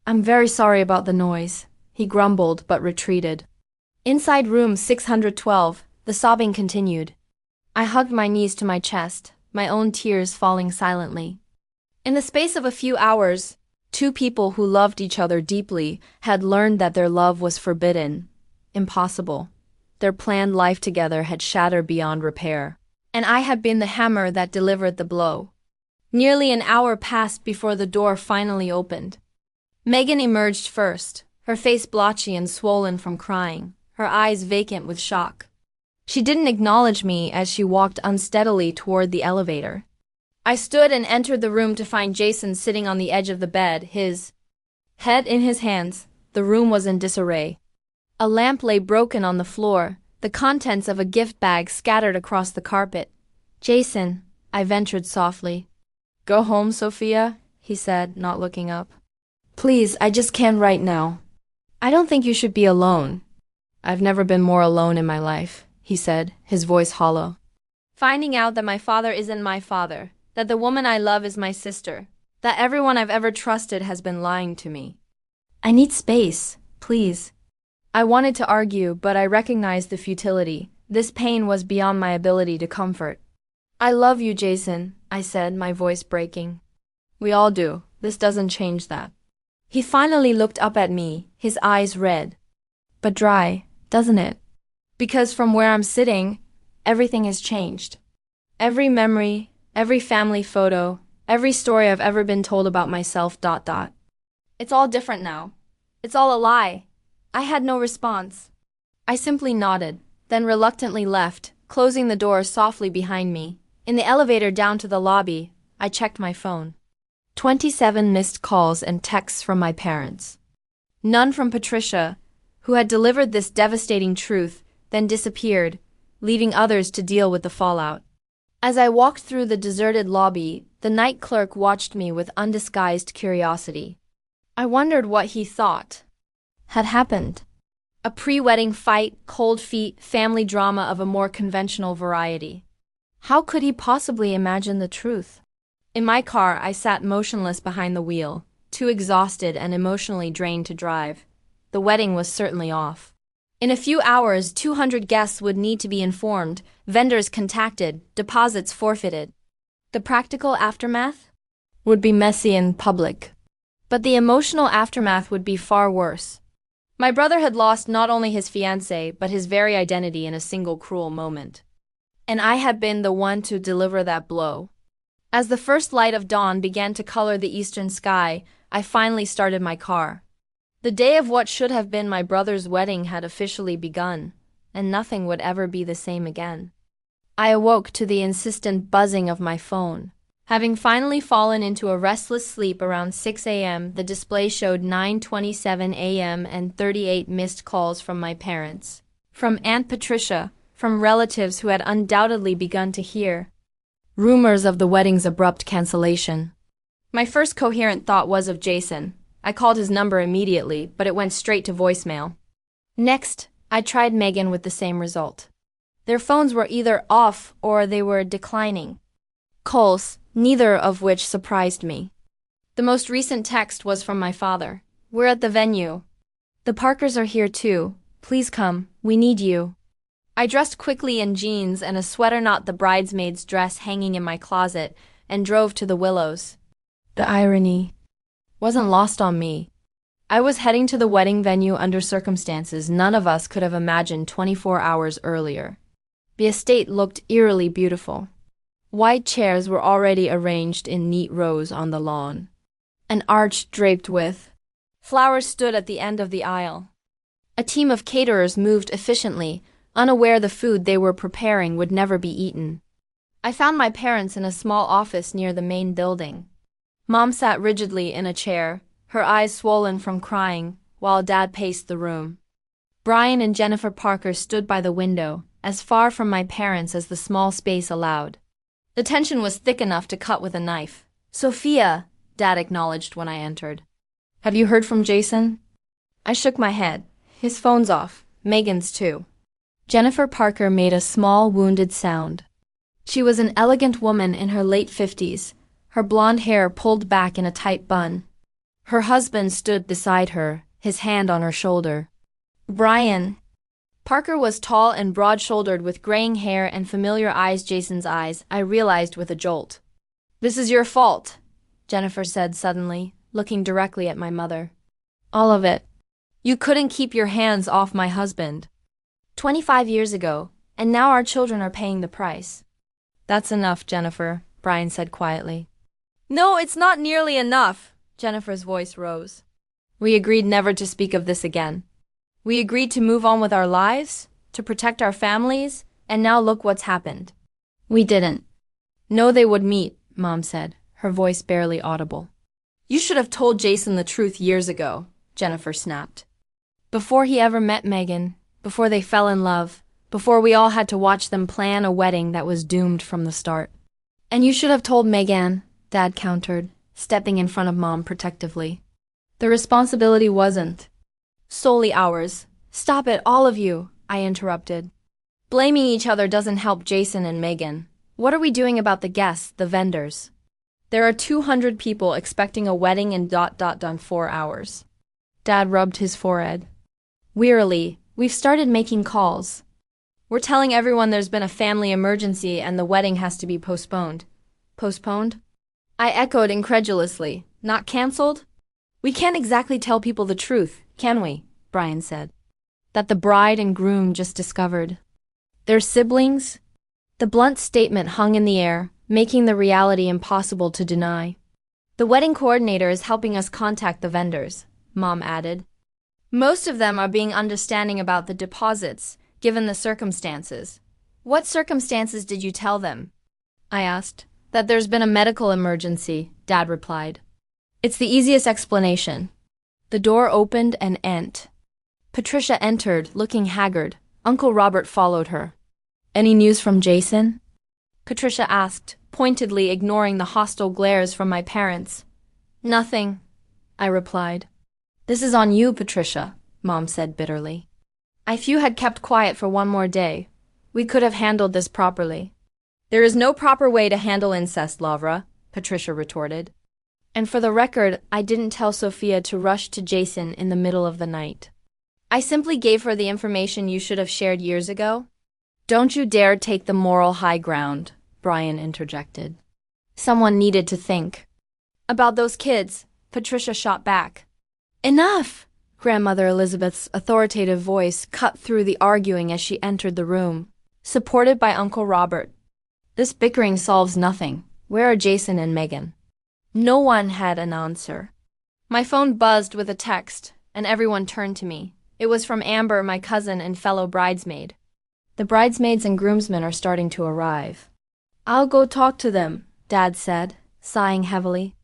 I'm very sorry about the noise, he grumbled but retreated. Inside room 612, the sobbing continued. I hugged my knees to my chest, my own tears falling silently. In the space of a few hours, 2 people who loved each other deeply had learned that their love was forbidden, impossible. Their planned life together had shattered beyond repair, and I had been the hammer that delivered the blow. Nearly an hour passed before the door finally opened. Megan emerged first, her face blotchy and swollen from crying, her eyes vacant with shock. She didn't acknowledge me as she walked unsteadily toward the elevator. I stood and entered the room to find Jason sitting on the edge of the bed, his head in his hands. The room was in disarray. A lamp lay broken on the floor, the contents of a gift bag scattered across the carpet. Jason, I ventured softly. Go home, Sophia, he said, not looking up. Please, I just can't right now. I don't think you should be alone. I've never been more alone in my life, he said, his voice hollow. Finding out that my father isn't my father, that the woman I love is my sister, that everyone I've ever trusted has been lying to me. I need space, please. I wanted to argue, but I recognized the futility. This pain was beyond my ability to comfort. I love you, Jason, I said, my voice breaking. We all do. This doesn't change that. He finally looked up at me, his eyes red. But dry, doesn't it? Because from where I'm sitting, everything has changed. Every memory, every family photo, every story I've ever been told about myself. It's all different now. It's all a lie. I had no response. I simply nodded, then reluctantly left, closing the door softly behind me. In the elevator down to the lobby, I checked my phone. 27 missed calls and texts from my parents. None from Patricia, who had delivered this devastating truth, then disappeared, leaving others to deal with the fallout. As I walked through the deserted lobby, the night clerk watched me with undisguised curiosity. I wondered what he thought had happened. A pre-wedding fight, cold feet, family drama of a more conventional variety. How could he possibly imagine the truth? In my car, I sat motionless behind the wheel, too exhausted and emotionally drained to drive. The wedding was certainly off. In a few hours, 200 guests would need to be informed, vendors contacted, deposits forfeited. The practical aftermath would be messy and public. But the emotional aftermath would be far worse. My brother had lost not only his fiancée, but his very identity in a single cruel moment. And I had been the one to deliver that blow. As the first light of dawn began to color the eastern sky, I finally started my car. The day of what should have been my brother's wedding had officially begun, and nothing would ever be the same again. I awoke to the insistent buzzing of my phone. Having finally fallen into a restless sleep around 6 a.m., the display showed 9:27 a.m. and 38 missed calls from my parents. From Aunt Patricia, from relatives who had undoubtedly begun to hear rumors of the wedding's abrupt cancellation. My first coherent thought was of Jason. I called his number immediately, but it went straight to voicemail. Next, I tried Megan with the same result. Their phones were either off or they were declining calls, neither of which surprised me. The most recent text was from my father. We're at the venue. The Parkers are here too. Please come. We need you. I dressed quickly in jeans and a sweater, not the bridesmaid's dress hanging in my closet, and drove to the Willows. The irony wasn't lost on me. I was heading to the wedding venue under circumstances none of us could have imagined 24 hours earlier. The estate looked eerily beautiful. White chairs were already arranged in neat rows on the lawn. An arch draped with flowers stood at the end of the aisle. A team of caterers moved efficiently, unaware the food they were preparing would never be eaten. I found my parents in a small office near the main building. Mom sat rigidly in a chair, her eyes swollen from crying, while Dad paced the room. Brian and Jennifer Parker stood by the window, as far from my parents as the small space allowed. The tension was thick enough to cut with a knife. Sophia, Dad acknowledged when I entered. Have you heard from Jason? I shook my head. His phone's off. Megan's too. Jennifer Parker made a small, wounded sound. She was an elegant woman in her late 50s, her blonde hair pulled back in a tight bun. Her husband stood beside her, his hand on her shoulder. Brian. Parker was tall and broad-shouldered with graying hair and familiar eyes. Jason's eyes, I realized with a jolt. This is your fault, Jennifer said suddenly, looking directly at my mother. All of it. You couldn't keep your hands off my husband. 25 years ago, and now our children are paying the price. That's enough, Jennifer, Brian said quietly. No, it's not nearly enough, Jennifer's voice rose. We agreed never to speak of this again. We agreed to move on with our lives, to protect our families, and now look what's happened. We didn't. No, they would meet, Mom said, her voice barely audible. You should have told Jason the truth years ago, Jennifer snapped. Before he ever met Megan, before they fell in love, before we all had to watch them plan a wedding that was doomed from the start. And you should have told Megan, Dad countered, stepping in front of Mom protectively. The responsibility wasn't solely ours. Stop it, all of you, I interrupted. Blaming each other doesn't help Jason and Megan. What are we doing about the guests, the vendors? There are 200 people expecting a wedding in 4 hours. Dad rubbed his forehead. Wearily, we've started making calls. We're telling everyone there's been a family emergency and the wedding has to be postponed. Postponed? I echoed incredulously. Not cancelled? We can't exactly tell people the truth, can we? Brian said. That the bride and groom just discovered. They're siblings? The blunt statement hung in the air, making the reality impossible to deny. The wedding coordinator is helping us contact the vendors, Mom added. Most of them are being understanding about the deposits, given the circumstances. What circumstances did you tell them? I asked. That there's been a medical emergency, Dad replied. It's the easiest explanation. The door opened and Patricia entered, looking haggard. Uncle Robert followed her. Any news from Jason? Patricia asked, pointedly ignoring the hostile glares from my parents. Nothing, I replied. This is on you, Patricia, Mom said bitterly. If you had kept quiet for one more day, we could have handled this properly. There is no proper way to handle incest, Lavra, Patricia retorted. And for the record, I didn't tell Sophia to rush to Jason in the middle of the night. I simply gave her the information you should have shared years ago. Don't you dare take the moral high ground, Brian interjected. Someone needed to think. About those kids, Patricia shot back. Enough! Grandmother Elizabeth's authoritative voice cut through the arguing as she entered the room, supported by Uncle Robert. This bickering solves nothing. Where are Jason and Megan? No one had an answer. My phone buzzed with a text, and everyone turned to me. It was from Amber, my cousin and fellow bridesmaid. The bridesmaids and groomsmen are starting to arrive. I'll go talk to them, Dad said, sighing heavily.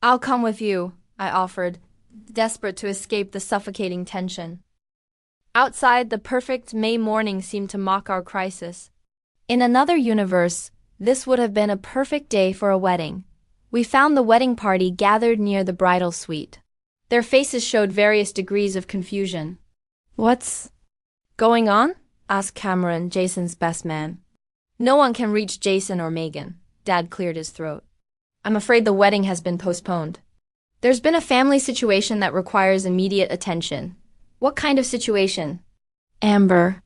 I'll come with you, I offered, desperate to escape the suffocating tension. Outside, the perfect May morning seemed to mock our crisis. In another universe, this would have been a perfect day for a wedding. We found the wedding party gathered near the bridal suite. Their faces showed various degrees of confusion. What's going on? Asked Cameron, Jason's best man. No one can reach Jason or Megan. Dad cleared his throat. I'm afraid the wedding has been postponed. There's been a family situation that requires immediate attention. What kind of situation? Amber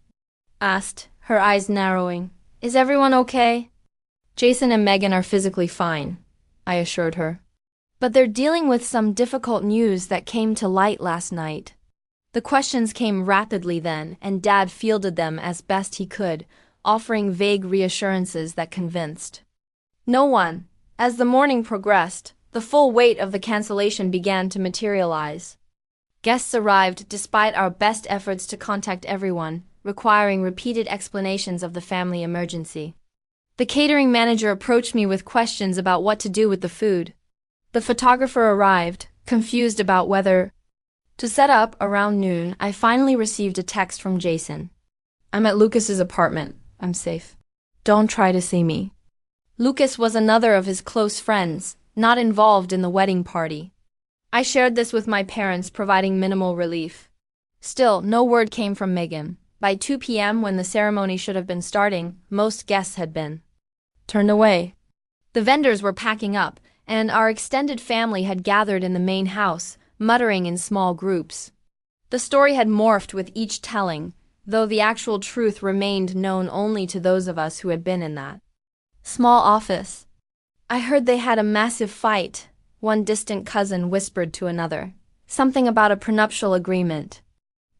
asked, her eyes narrowing. Is everyone okay? Jason and Megan are physically fine, I assured her. But they're dealing with some difficult news that came to light last night. The questions came rapidly then, and Dad fielded them as best he could, offering vague reassurances that convinced. No one. As the morning progressed, the full weight of the cancellation began to materialize. Guests arrived despite our best efforts to contact everyone, requiring repeated explanations of the family emergency. The catering manager approached me with questions about what to do with the food. The photographer arrived, confused about whether to set up. Around noon, I finally received a text from Jason. I'm at Lucas's apartment. I'm safe. Don't try to see me. Lucas was another of his close friends, not involved in the wedding party. I shared this with my parents, providing minimal relief. Still, no word came from Megan. By 2 p.m., when the ceremony should have been starting, most guests had been turned away. The vendors were packing up, and our extended family had gathered in the main house, muttering in small groups. The story had morphed with each telling, though the actual truth remained known only to those of us who had been in that small office. I heard they had a massive fight, one distant cousin whispered to another. Something about a prenuptial agreement.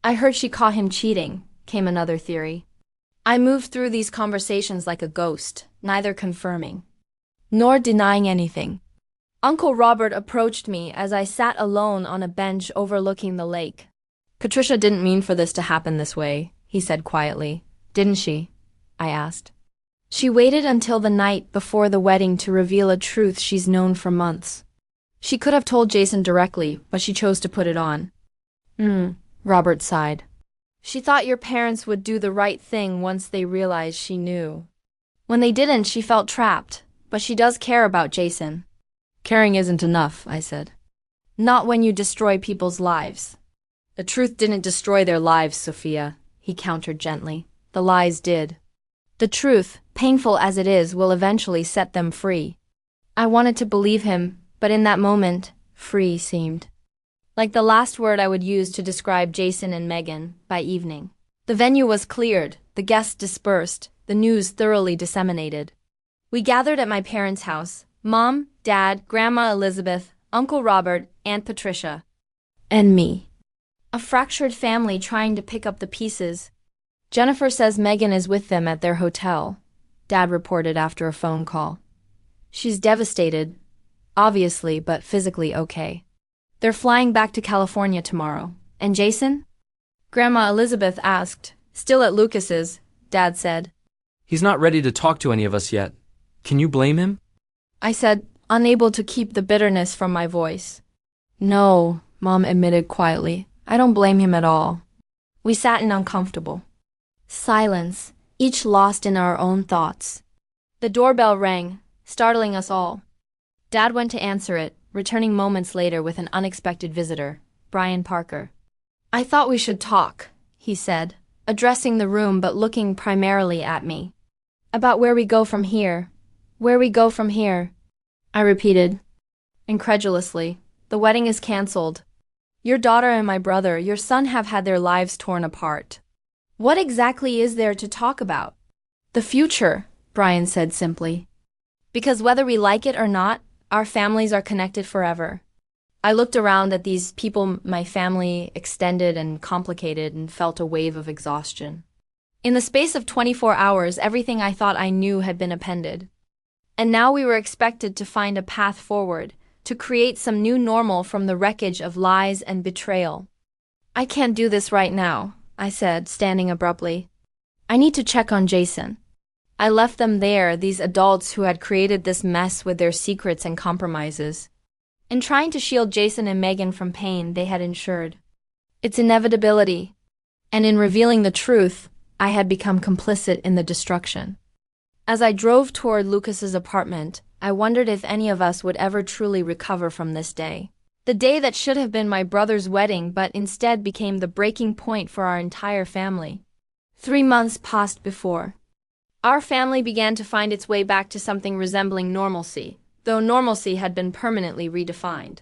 I heard she caught him cheating, came another theory. I moved through these conversations like a ghost, neither confirming nor denying anything. Uncle Robert approached me as I sat alone on a bench overlooking the lake. Patricia didn't mean for this to happen this way, he said quietly. Didn't she? I asked. She waited until the night before the wedding to reveal a truth she's known for months. She could have told Jason directly, but she chose to put it on. Robert sighed. She thought your parents would do the right thing once they realized she knew. When they didn't, she felt trapped, but she does care about Jason. Caring isn't enough, I said. Not when you destroy people's lives. The truth didn't destroy their lives, Sophia, he countered gently. The lies did. The truth, painful as it is, will eventually set them free. I wanted to believe him, but in that moment, free seemed like the last word I would use to describe Jason and Megan by evening. The venue was cleared, the guests dispersed, the news thoroughly disseminated. We gathered at my parents' house: Mom, Dad, Grandma Elizabeth, Uncle Robert, Aunt Patricia, and me. A fractured family trying to pick up the pieces. Jennifer says Megan is with them at their hotel, Dad reported after a phone call. She's devastated, obviously, but physically okay. They're flying back to California tomorrow. And Jason? Grandma Elizabeth asked. Still at Lucas's, Dad said. He's not ready to talk to any of us yet. Can you blame him? I said, unable to keep the bitterness from my voice. No, Mom admitted quietly. I don't blame him at all. We sat in uncomfortable silence, each lost in our own thoughts. The doorbell rang, startling us all. Dad went to answer it, returning moments later with an unexpected visitor, Brian Parker. I thought we should talk, he said, addressing the room but looking primarily at me. About where we go from here. Where we go from here, I repeated, incredulously. The wedding is cancelled. Your daughter and my brother, your son, have had their lives torn apart. What exactly is there to talk about? The future, Brian said simply. Because whether we like it or not, our families are connected forever. I looked around at these people, my family, extended and complicated, and felt a wave of exhaustion. In the space of 24 hours, everything I thought I knew had been appended. And now we were expected to find a path forward, to create some new normal from the wreckage of lies and betrayal. I can't do this right now, I said, standing abruptly. I need to check on Jason. I left them there, these adults who had created this mess with their secrets and compromises. In trying to shield Jason and Megan from pain they had ensured. Its inevitability. And in revealing the truth, I had become complicit in the destruction. As I drove toward Lucas's apartment, I wondered if any of us would ever truly recover from this day. The day that should have been my brother's wedding but instead became the breaking point for our entire family. 3 months passed before our family began to find its way back to something resembling normalcy, though normalcy had been permanently redefined.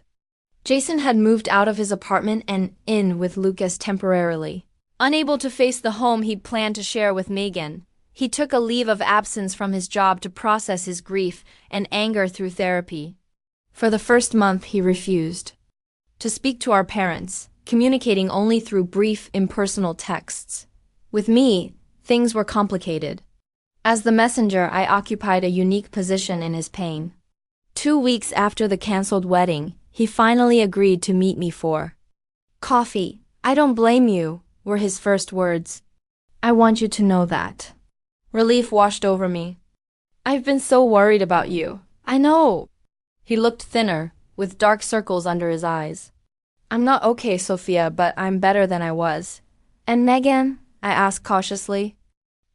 Jason had moved out of his apartment and in with Lucas temporarily. Unable to face the home he'd planned to share with Megan, he took a leave of absence from his job to process his grief and anger through therapy. For the first month, he refused to speak to our parents, communicating only through brief, impersonal texts. With me, things were complicated. As the messenger, I occupied a unique position in his pain. 2 weeks after the canceled wedding, he finally agreed to meet me for coffee. I don't blame you, were his first words. I want you to know that. Relief washed over me. I've been so worried about you. I know. He looked thinner, with dark circles under his eyes. I'm not okay, Sophia, but I'm better than I was. And Megan? I asked cautiously.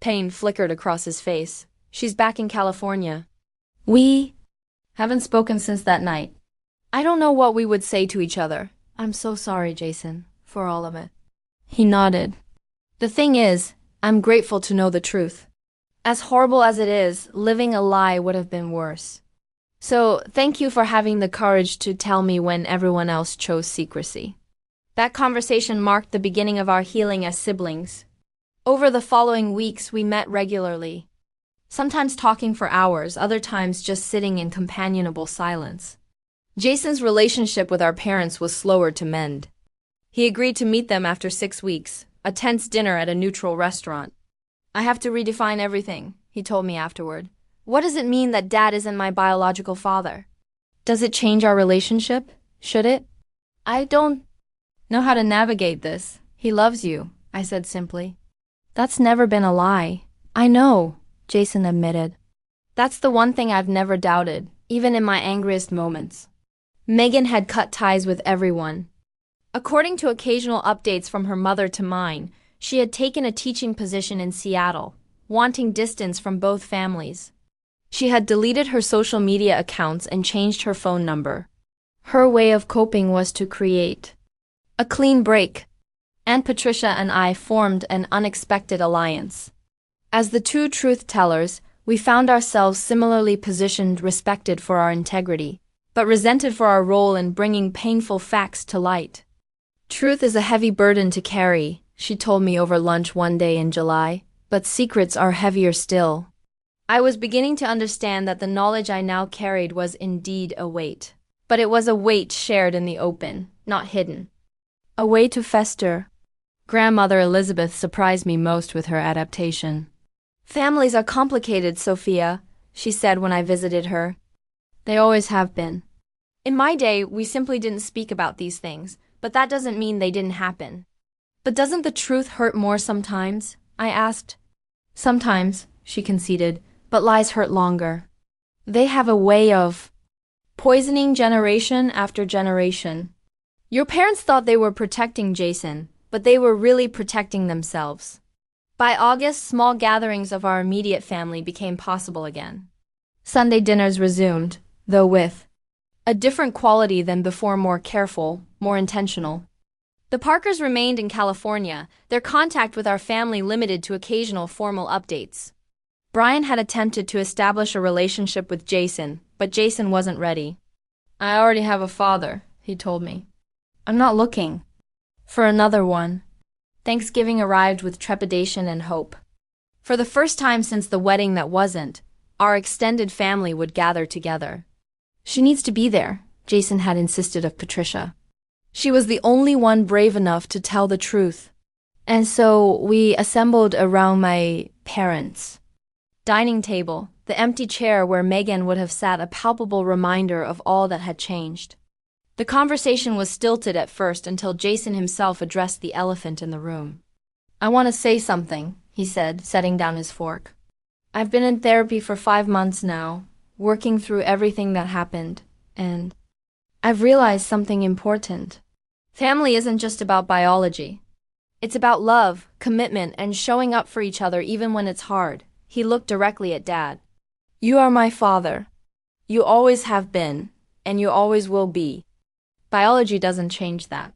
Pain flickered across his face. She's back in California. We haven't spoken since that night. I don't know what we would say to each other. I'm so sorry, Jason, for all of it. He nodded. The thing is, I'm grateful to know the truth. As horrible as it is, living a lie would have been worse. So, thank you for having the courage to tell me when everyone else chose secrecy. That conversation marked the beginning of our healing as siblings. Over the following weeks, we met regularly. Sometimes talking for hours, other times just sitting in companionable silence. Jason's relationship with our parents was slower to mend. He agreed to meet them after 6 weeks, a tense dinner at a neutral restaurant. I have to redefine everything, he told me afterward. What does it mean that Dad isn't my biological father? Does it change our relationship? Should it? I don't know how to navigate this. He loves you, I said simply. That's never been a lie. I know, Jason admitted. That's the one thing I've never doubted, even in my angriest moments. Megan had cut ties with everyone. According to occasional updates from her mother to mine, she had taken a teaching position in Seattle, wanting distance from both families. She had deleted her social media accounts and changed her phone number. Her way of coping was to create a clean break. Aunt Patricia and I formed an unexpected alliance. As the two truth-tellers, we found ourselves similarly positioned, respected for our integrity, but resented for our role in bringing painful facts to light. Truth is a heavy burden to carry, she told me over lunch one day in July, but secrets are heavier still. I was beginning to understand that the knowledge I now carried was indeed a weight. But it was a weight shared in the open, not hidden. A way to fester. Grandmother Elizabeth surprised me most with her adaptation. Families are complicated, Sophia, she said when I visited her. They always have been. In my day, we simply didn't speak about these things, but that doesn't mean they didn't happen. But doesn't the truth hurt more sometimes? I asked. Sometimes, she conceded, but lies hurt longer. They have a way of poisoning generation after generation. Your parents thought they were protecting Jason, but they were really protecting themselves. By August, small gatherings of our immediate family became possible again. Sunday dinners resumed, though with a different quality than before, more careful, more intentional. The Parkers remained in California, their contact with our family limited to occasional formal updates. Brian had attempted to establish a relationship with Jason, but Jason wasn't ready. I already have a father, he told me. I'm not looking for another one. Thanksgiving arrived with trepidation and hope. For the first time since the wedding that wasn't, our extended family would gather together. She needs to be there, Jason had insisted of Patricia. She was the only one brave enough to tell the truth. And so we assembled around my parents' dining table, the empty chair where Megan would have sat, a palpable reminder of all that had changed. The conversation was stilted at first until Jason himself addressed the elephant in the room. I want to say something, he said, setting down his fork. I've been in therapy for 5 months now, working through everything that happened, and I've realized something important. Family isn't just about biology. It's about love, commitment, and showing up for each other even when it's hard. He looked directly at Dad. You are my father. You always have been, and you always will be. Biology doesn't change that.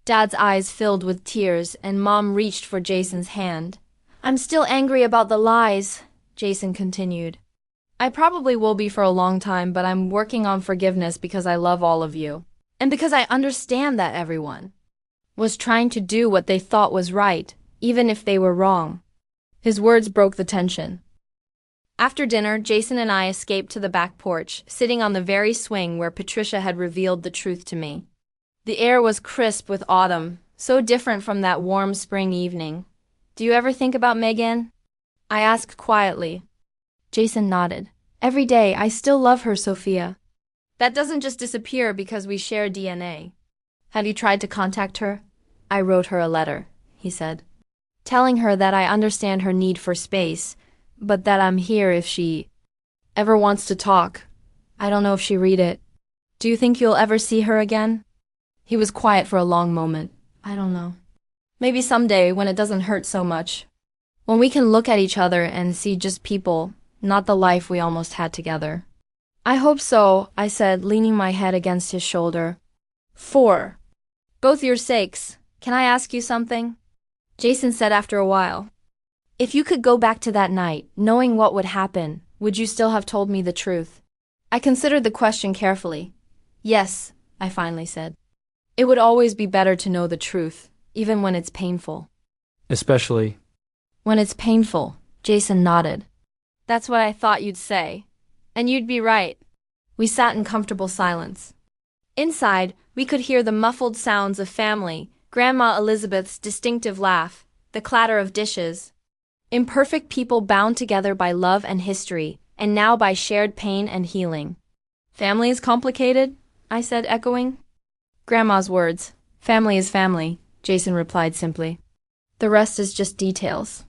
Dad's eyes filled with tears, and Mom reached for Jason's hand. I'm still angry about the lies, Jason continued. I probably will be for a long time, but I'm working on forgiveness because I love all of you. And because I understand that everyone was trying to do what they thought was right, even if they were wrong. His words broke the tension. After dinner, Jason and I escaped to the back porch, sitting on the very swing where Patricia had revealed the truth to me. The air was crisp with autumn, so different from that warm spring evening. Do you ever think about Megan? I asked quietly. Jason nodded. Every day, I still love her, Sophia. That doesn't just disappear because we share DNA. Have you tried to contact her? I wrote her a letter, he said, telling her that I understand her need for space, but that I'm here if she ever wants to talk. I don't know if she'll read it. Do you think you'll ever see her again? He was quiet for a long moment. I don't know. Maybe someday when it doesn't hurt so much. When we can look at each other and see just people, not the life we almost had together. I hope so, I said, leaning my head against his shoulder. For both your sakes, can I ask you something? Jason said after a while. If you could go back to that night, knowing what would happen, would you still have told me the truth? I considered the question carefully. Yes, I finally said. It would always be better to know the truth, even when it's painful. Especially when it's painful, Jason nodded. That's what I thought you'd say. And you'd be right. We sat in comfortable silence. Inside, we could hear the muffled sounds of family, Grandma Elizabeth's distinctive laugh, the clatter of dishes. Imperfect people bound together by love and history, and now by shared pain and healing. Family is complicated? I said, echoing. Grandma's words. Family is family, Jason replied simply. The rest is just details.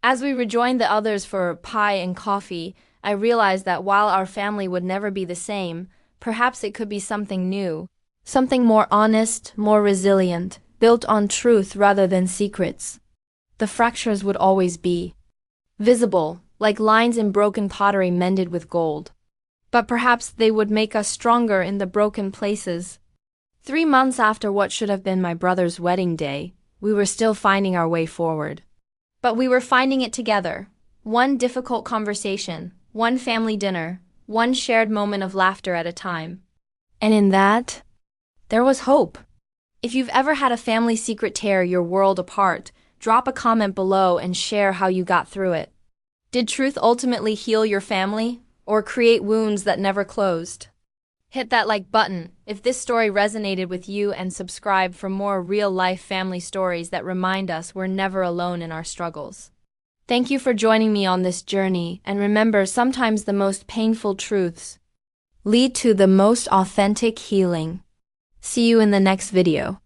As we rejoined the others for pie and coffee, I realized that while our family would never be the same, perhaps it could be something new, something more honest, more resilient, built on truth rather than secrets. The fractures would always be visible, like lines in broken pottery mended with gold. But perhaps they would make us stronger in the broken places. 3 months after what should have been my brother's wedding day, we were still finding our way forward. But we were finding it together. One difficult conversation, one family dinner, one shared moment of laughter at a time. And in that, there was hope. If you've ever had a family secret tear your world apart, drop a comment below and share how you got through it. Did truth ultimately heal your family, or create wounds that never closed? Hit that like button if this story resonated with you, and subscribe for more real-life family stories that remind us we're never alone in our struggles. Thank you for joining me on this journey, and remember, sometimes the most painful truths lead to the most authentic healing. See you in the next video.